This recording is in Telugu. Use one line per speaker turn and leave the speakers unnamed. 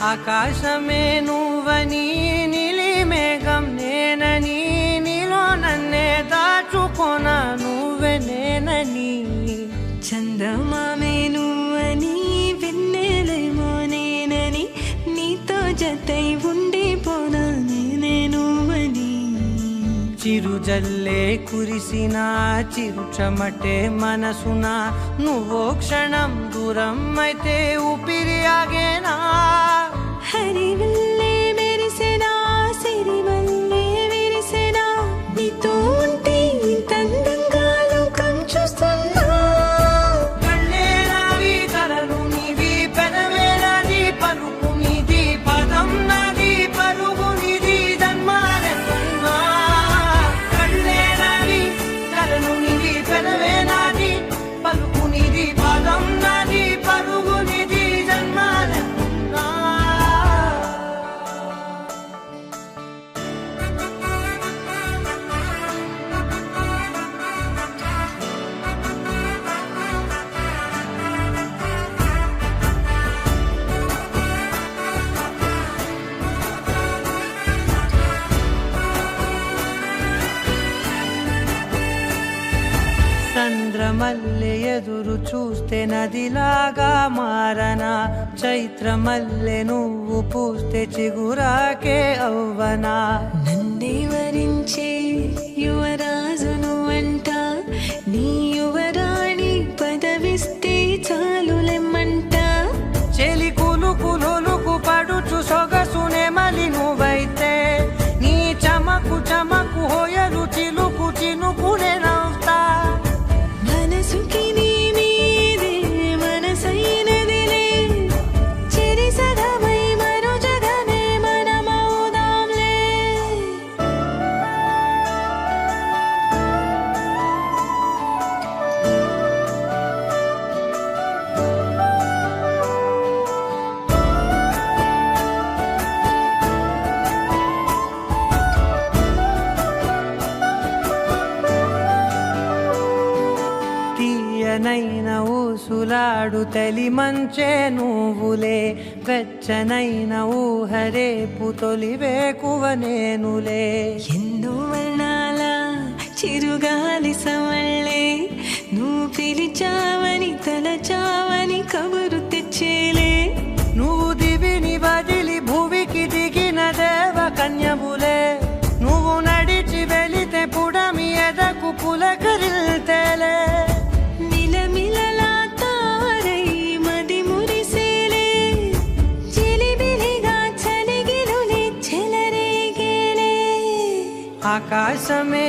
ఆకాశమే నువ్వని నీలి మేఘం నేనని నీలో నన్నే దాచుకొన నువ్వే నేనని
చందమామే నువ్వని వెన్నెలేమో నేనని నీతో జతై ఉండిపోనా నేనే నువ్వని
చిరుజల్లే కురిసిన చిరు చెమటే మనసున నువ్వో క్షణం దూరం అయితే ఊపిరి ఆగేనా
హరివల్లే మెరిసెనా సిరివల్లే విరిసెనా నీతో ఉంటే ఇంతందంగా లోకం చూస్తున్నా
కళ్ళే నావి కలలు నీవి పెదవే నాది పలుకు నీది పదం నాది పరుగు నీది జన్మాలెత్తున్నా కళ్ళే నావి కలలు నీవి పెదవే నాది పలుకు నీది పదం నాది పరుగు నీది జన్మాలెత్తున్నా చంద్రమల్లె ఎదురు చూస్తే నదిలాగా మారనా చైత్రమల్లె నువ్వు పూస్తే చిగురాకే అవ్వనా
నన్నే వరించే యువరాజును అంట నీ యువరాణి పదవిస్తే చాలులెమ్మంట
చెలి కులుకు పడుచు సొగసునే మలి నువ్వైతే నీ చమకు చమకు హోయలు చిలుకు చినుకునే నవ్వుతా
మనసుకి నీ మీదే మనసైనదిలే చెరి సగమై మరో జగమే మనమవుదాంలే తీయనైన ఊసులాడు తలి మంచే నువ్వులే వెచ్చనైన ఊహరేపు తొలి వేకువ నేనులే ఎన్నో వర్ణాల చిరుగాలి సమళ్ళే నువ్వు పిలిచావని తలచావని కబురు తెచ్చేలే
నువ్వు దివిని వదిలి భూమికి దిగిన దేవ కన్యములే నువ్వు నడిచి వెళితే పుడమి ఎదకు పులకరిల్తేలే
మిలమిలలా తారై మది మురిసేలే చిలిబిలిగా చలిగిలులే చెలరేగేలే
ఆకాశమే